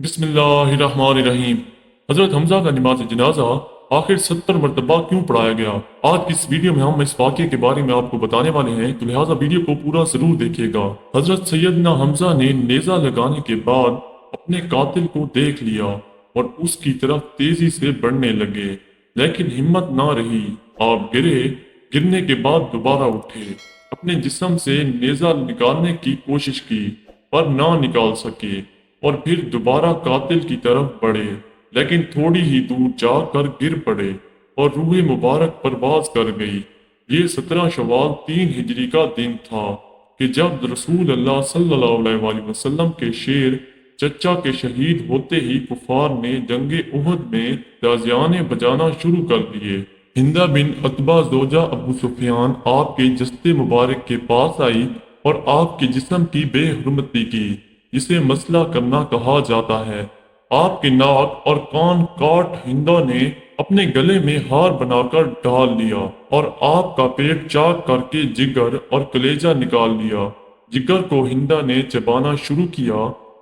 बिस्मिल्लाहिर्रहमानिर्रहीम। हजरत हमजा का नमाज जनाजा आखिर 70 मरतबा क्यों पढ़ाया गया? आज की इस वीडियो में हम इस वाक़े के बारे में आपको बताने वाले हैं, तो लिहाजा वीडियो को पूरा जरूर देखिएगा। हजरत सैयदना हमजा ने नेज़ा लगाने के बाद अपने कातिल को देख लिया और उसकी तरफ तेजी से बढ़ने लगे, लेकिन हिम्मत ना रही। आप गिरे। गिरने के बाद दोबारा उठे, अपने जिस्म से नेज़ा निकालने की कोशिश की, पर ना निकाल सके और फिर दोबारा कातिल की तरफ बढ़े, लेकिन थोड़ी ही दूर जाकर गिर पड़े और रूह मुबारक परवाज कर गई। ये 17 शवाल 3 हिजरी का दिन था कि जब रसूल अल्लाह सल्लल्लाहु अलैहि वसल्लम के शेर चचा के शहीद होते ही कुफार ने जंगे उहद में ताजियाने बजाना शुरू कर दिए। हिंदा बिन अतबा जोजा अबू सुफियान आपके जस्ते मुबारक के पास आई और आपके जिस्म की बेहुरमती की, जिसे मसला करना कहा जाता है। आपके नाक और कान काट हिंदा ने अपने गले में हार बनाकर डाल लिया और आपका पेट चाक करके जिगर और कलेजा निकाल लिया। जिगर को हिंदा ने चबाना शुरू किया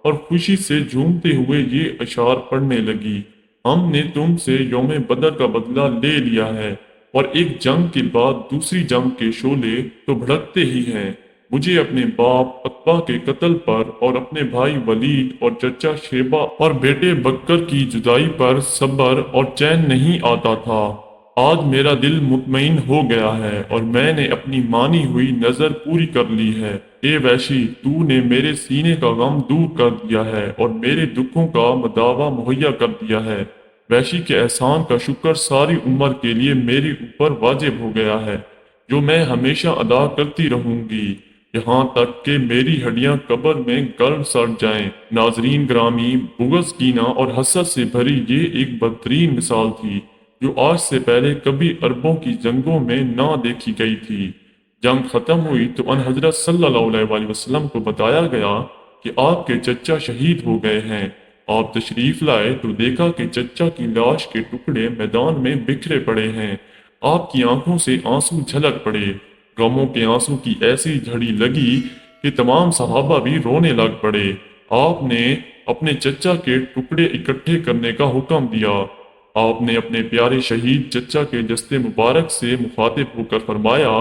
और खुशी से झूमते हुए ये अशार पढ़ने लगी, हमने तुमसे यौम बदर का बदला ले लिया है और एक जंग के बाद दूसरी जंग के शोले तो भड़कते ही हैं। मुझे अपने बाप अतबा के कत्ल पर और अपने भाई वलीद और चचा शेबा और बेटे बकर की जुदाई पर सब्र और चैन नहीं आता था। आज मेरा दिल मुतमईन हो गया है और मैंने अपनी मानी हुई नजर पूरी कर ली है। ए वैशी, तूने मेरे सीने का गम दूर कर दिया है और मेरे दुखों का मदावा मुहैया कर दिया है। वैशी के एहसान का शुक्र सारी उम्र के लिए मेरे ऊपर वाजिब हो गया है, जो मैं हमेशा अदा करती रहूंगी, यहाँ तक कि मेरी हड्डियां कब्र में गल सड़ जाएं। नाजरीन ग्रामी, बुग़्ज़, कीना और हसद से भरी ये एक बदतरीन मिसाल थी, जो आज से पहले कभी अरबों की जंगों में ना देखी गई थी। जंग खत्म हुई तो अन हजरत सल्लल्लाहु अलैहि वसल्लम को बताया गया कि आपके चचा शहीद हो गए हैं। आप तशरीफ लाए तो देखा कि चचा की लाश के टुकड़े मैदान में बिखरे पड़े हैं। आपकी आंखों से आंसू झलक पड़े। गमों के आंसू की ऐसी झड़ी लगी कि तमाम सहाबा भी रोने लग पड़े। आपने अपने चचा के टुकड़े इकट्ठे करने का हुक्म दिया। आपने अपने प्यारे शहीद चचा के जस्ते मुबारक से मुखातिब होकर फरमाया,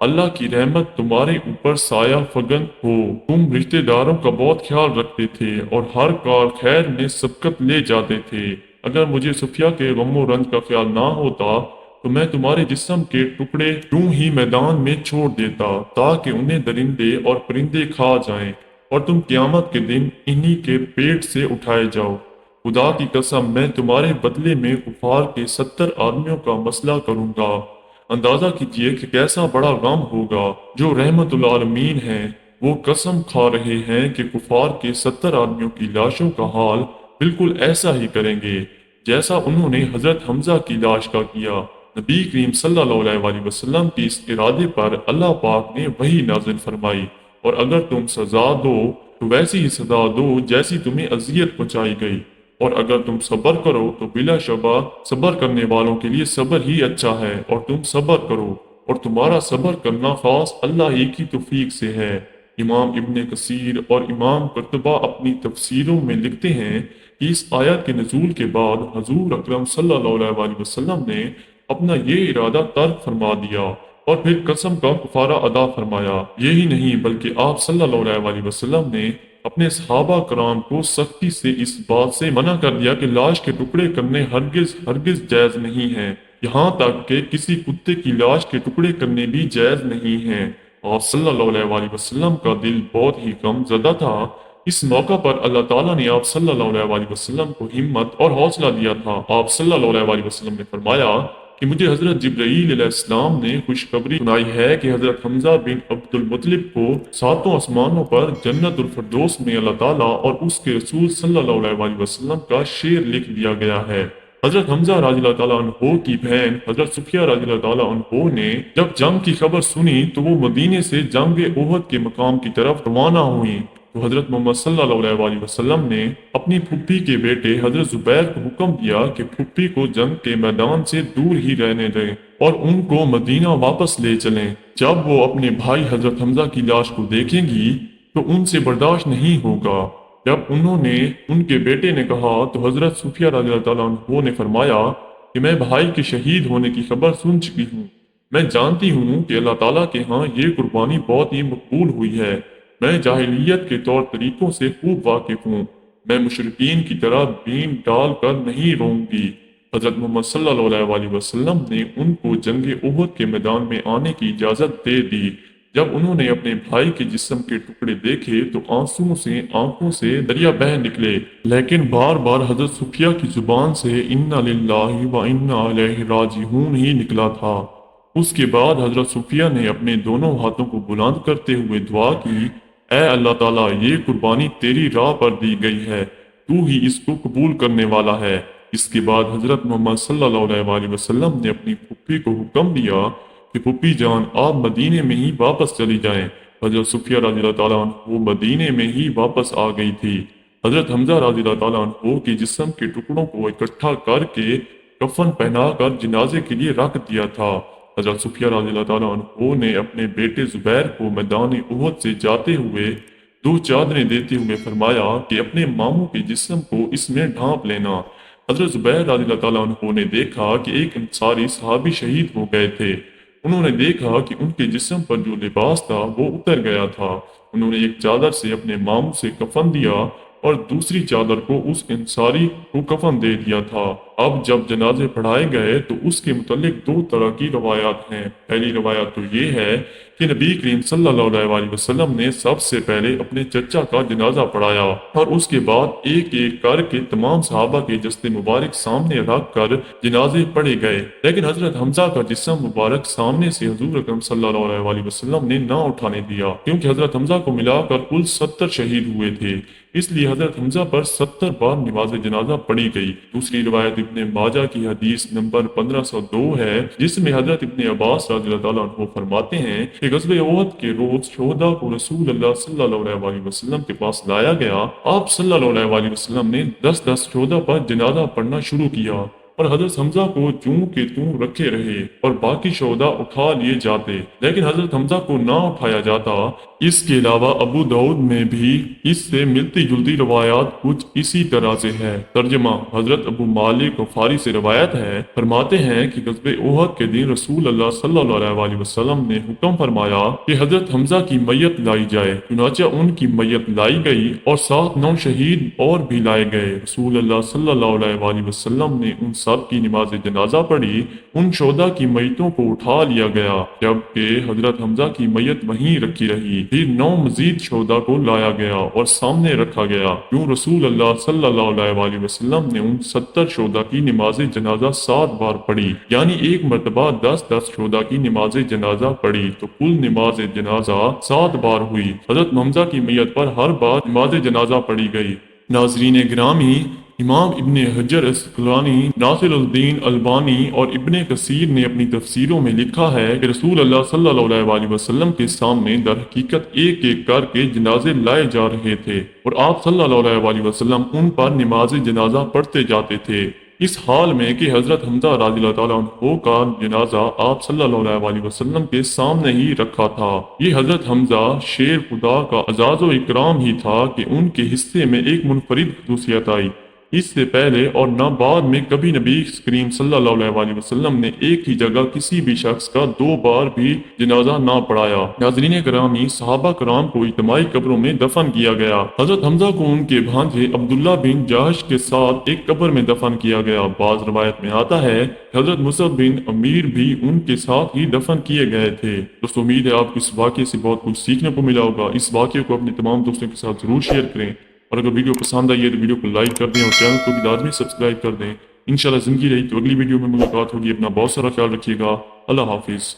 अल्लाह की रहमत तुम्हारे ऊपर साया फगन हो। तुम रिश्तेदारों का बहुत ख्याल रखते थे और हर कार खैर में सबकत ले जाते थे। अगर मुझे सुफिया के गमो रंज का ख्याल ना होता तो मैं तुम्हारे जिस्म के टुकड़े यूं ही मैदान में छोड़ देता, ताकि उन्हें दरिंदे और परिंदे खा जाएं और तुम क़यामत के दिन इन्हीं के पेट से उठाए जाओ। खुदा की कसम, मैं तुम्हारे बदले में कुफार के 70 आदमियों का मसला करूंगा। अंदाजा कीजिए कि कैसा बड़ा गम होगा। जो रहमतुल आलमीन हैं, वो कसम खा रहे हैं कि कुफार के 70 आदमियों की लाशों का हाल बिल्कुल ऐसा ही करेंगे जैसा उन्होंने हजरत हमजा की लाश का किया। नबी करीम सल्लल्लाहु अलैहि वसल्लम के इस इरादे पर अल्लाह पाक ने वही नाज़िल फरमाई, और अगर तुम सजा दो तो वैसी ही सजा दो जैसी तुम्हें अजियत पहुंचाई गई, और अगर तुम सब्र करो तो बिलाशुबा सब्र करने वालों के लिए सब्र ही अच्छा है, और तुम सब्र करो और तुम्हारा सब्र करना खास अल्लाह ही की तौफीक से है। इमाम इब्ने कसीर और इमाम कुर्तुबा अपनी तफसीरों में लिखते हैं कि इस आयत के नजूल के बाद हजूर अकरम सल्लल्लाहु अलैहि वसल्लम ने अपना ये इरादा तर्क फरमा दिया और फिर कसम का कुफारा अदा फरमाया। यही नहीं बल्कि आप सल्लल्लाहु अलैहि वसल्लम ने अपने सहाबा कराम को सख्ती से इस बात से मना कर दिया कि लाश के टुकड़े करने हरगिज हरगिज जायज नहीं है। यहाँ तक कि किसी कुत्ते की लाश के टुकड़े करने भी जायज नहीं है। आप सल्लल्लाहु अलैहि वसल्लम का दिल बहुत ही गमज़दा था। इस मौका पर अल्लाह ताला ने आप सल्लल्लाहु अलैहि वसल्लम को हिम्मत और हौसला दिया था। आप सल्लल्लाहु अलैहि वसल्लम ने फरमाया कि मुझे हजरत जिब्राईल अलैहिस्सलाम ने खुशखबरी सुनाई है कि हजरत हमजा बिन अब्दुल मुत्तलिब को सातों आसमानों पर जन्नतुल फिरदौस में अल्लाह ताला और उसके रसूल सल्लल्लाहु अलैहि वसल्लम का शेर लिख दिया गया है। हजरत हमजा रज़ियल्लाहु ताला अन्हो की बहन हजरत सुफिया रज़ियल्लाहु ताला अन्हो ने जब जंग की खबर सुनी तो वो मदीने से जंग उहद के मकाम की तरफ रवाना हुई। तो हजरत मोहम्मद सल्लल्लाहु अलैहि वसल्लम ने अपनी फुप्पी के बेटे हजरत जुबैर को हुक्म दिया कि फुप्पी को जंग के मैदान से दूर ही रहने दें और उनको मदीना वापस ले चलें। जब वो अपने भाई हजरत हमजा की लाश को देखेंगी तो उनसे बर्दाश्त नहीं होगा। جب انہوں نے ان کے بیٹے نے کہا تو حضرت صفیہ رضی اللہ تعالیٰ عنہ نے فرمایا کہ میں بھائی کے شہید ہونے کی خبر سن چکی ہوں، میں جانتی ہوں کہ اللہ تعالیٰ کے ہاں یہ قربانی بہت ہی مقبول ہوئی ہے، میں جاہلیت کے طور طریقوں سے خوب واقف ہوں، میں مشرکین کی طرح دین ڈال کر نہیں روں گی۔ حضرت محمد صلی اللہ علیہ وسلم نے ان کو جنگ احد کے میدان میں آنے کی اجازت دے دی۔ جب انہوں نے اپنے بھائی کے جسم کے ٹکڑے دیکھے تو آنکھوں سے دریا بہہ نکلے، لیکن بار بار حضرت صفیہ کی زبان سے انا للہ و انا الیہ راجعون ہی نکلا تھا۔ اس کے بعد حضرت صفیہ نے اپنے دونوں ہاتھوں کو بلند کرتے ہوئے دعا کی، اے اللہ تعالیٰ، یہ قربانی تیری راہ پر دی گئی ہے، تو ہی اس کو قبول کرنے والا ہے۔ اس کے بعد حضرت محمد صلی اللہ علیہ وسلم نے اپنی پھپھی کو حکم دیا کہ پھپھی جان آپ مدینے میں ہی واپس چلی جائیں۔ حضرت صفیہ رضی اللہ تعالیٰ عنہ وہ مدینے میں ہی واپس آ گئی تھی۔ حضرت حمزہ رضی اللہ تعالیٰ عنہ کے جسم کے ٹکڑوں کو اکٹھا کر کے کفن پہنا کر جنازے کے لیے رکھ دیا تھا۔ حضرت صفیہ رضی اللہ تعالیٰ عنہ نے اپنے بیٹے زبیر کو میدان احد سے جاتے ہوئے 2 چادریں دیتے ہوئے فرمایا کہ اپنے ماموں کے جسم کو اس میں ڈھانپ لینا۔ حضرت زبیر رضی اللہ تعالیٰ عنہ نے دیکھا کہ ایک انصاری صحابی شہید ہو گئے تھے۔ انہوں نے دیکھا کہ ان کے جسم پر جو لباس تھا وہ اتر گیا تھا۔ انہوں نے ایک چادر سے اپنے ماموں سے کفن دیا اور دوسری چادر کو اس انصاری کو کفن دے دیا تھا۔ اب جب جنازے پڑھائے گئے تو اس کے متعلق 2 طرح کی روایات ہیں۔ پہلی روایت تو یہ ہے کہ نبی کریم صلی اللہ علیہ وسلم نے سب سے پہلے اپنے چچا کا جنازہ پڑھایا اور اس کے بعد ایک ایک کر کے تمام صحابہ کے جسد مبارک سامنے رکھ کر جنازے پڑھے گئے، لیکن حضرت حمزہ کا جسم مبارک سامنے سے حضور اکرم صلی اللہ علیہ وسلم نے نہ اٹھانے دیا، کیونکہ حضرت حمزہ کو ملا کر کل 70 شہید ہوئے تھے، اس لیے حضرت حمزہ پر 70 بار نماز جنازہ پڑھی گئی۔ دوسری روایت ابن ماجہ کی حدیث نمبر 1502 ہے، جس میں حضرت ابن عباس رضی اللہ تعالیٰ عنہ فرماتے ہیں کہ غزوہ احد کے روز شہداء کو رسول اللہ صلی اللہ علیہ وسلم کے پاس لایا گیا۔ آپ صلی اللہ علیہ وسلم نے 10 شہداء پر جنازہ پڑھنا شروع کیا اور حضرت حمزہ کو چوں کے توں رکھے رہے اور باقی شہداء اٹھا لیے جاتے، لیکن حضرت حمزہ کو نہ اٹھایا جاتا۔ اس کے علاوہ ابو داؤد میں بھی اس سے ملتی جلتی روایات کچھ اسی طرح سے ہے۔ ترجمہ: حضرت ابو مالک غفاری سے روایت ہے، فرماتے ہیں کہ غزوہ احد کے دن رسول اللہ صلی اللہ علیہ وسلم نے حکم فرمایا کہ حضرت حمزہ کی میت لائی جائے، چنانچہ ان کی میت لائی گئی اور 9 شہید اور بھی لائے گئے۔ رسول اللہ صلی اللہ علیہ وسلم نے ان سب کی نماز جنازہ پڑھی، ان شہداء کی میتوں کو اٹھا لیا گیا، جبکہ حضرت حمزہ کی میت وہیں رکھی رہی۔ پھر 9 مزید شہداء کو لایا گیا اور سامنے رکھا گیا، کیوں رسول اللہ صلی اللہ علیہ وسلم نے ان 70 شہداء کی نماز جنازہ 7 بار پڑھی، یعنی ایک مرتبہ 10 شہداء کی نماز جنازہ پڑھی، تو کل نماز جنازہ 7 بار ہوئی۔ حضرت حمزہ کی میت پر ہر بار نماز جنازہ پڑھی گئی۔ ناظرین گرامی، امام ابن حجر اسقلانی، ناصر الدین البانی اور ابن کثیر نے اپنی تفسیروں میں لکھا ہے کہ رسول اللہ صلی اللہ علیہ وسلم کے سامنے در حقیقت ایک ایک کر کے جنازے لائے جا رہے تھے اور آپ صلی اللہ علیہ وسلم ان پر نماز جنازہ پڑھتے جاتے تھے، اس حال میں کہ حضرت حمزہ رضی اللہ تعالیٰ عنہ کا جنازہ آپ صلی اللہ علیہ وسلم کے سامنے ہی رکھا تھا۔ یہ حضرت حمزہ شیر خدا کا اعزاز و اکرام ہی تھا کہ ان کے حصے میں ایک منفرد خصوصیت آئی۔ اس سے پہلے اور نہ بعد میں کبھی نبی کریم صلی اللہ علیہ وسلم نے ایک ہی جگہ کسی بھی شخص کا 2 بار بھی جنازہ نہ پڑھایا۔ ناظرین گرامی، صحابہ کرام کو اجتماعی قبروں میں دفن کیا گیا۔ حضرت حمزہ کو ان کے بھانجے عبداللہ بن جاہش کے ساتھ ایک قبر میں دفن کیا گیا۔ بعض روایت میں آتا ہے کہ حضرت مصعب بن عمیر بھی ان کے ساتھ ہی دفن کیے گئے تھے۔ دوستو، امید ہے آپ کو اس واقعے سے بہت کچھ سیکھنے کو ملا ہوگا۔ اس واقعے کو اپنے تمام دوستوں کے ساتھ ضرور شیئر کریں، اور اگر ویڈیو پسند آئی ہے تو ویڈیو کو لائک کر دیں اور چینل کو بھی لازمی سبسکرائب کر دیں۔ انشاءاللہ زندگی رہی تو اگلی ویڈیو میں ملاقات ہوگی۔ اپنا بہت سارا خیال رکھیے گا۔ اللہ حافظ۔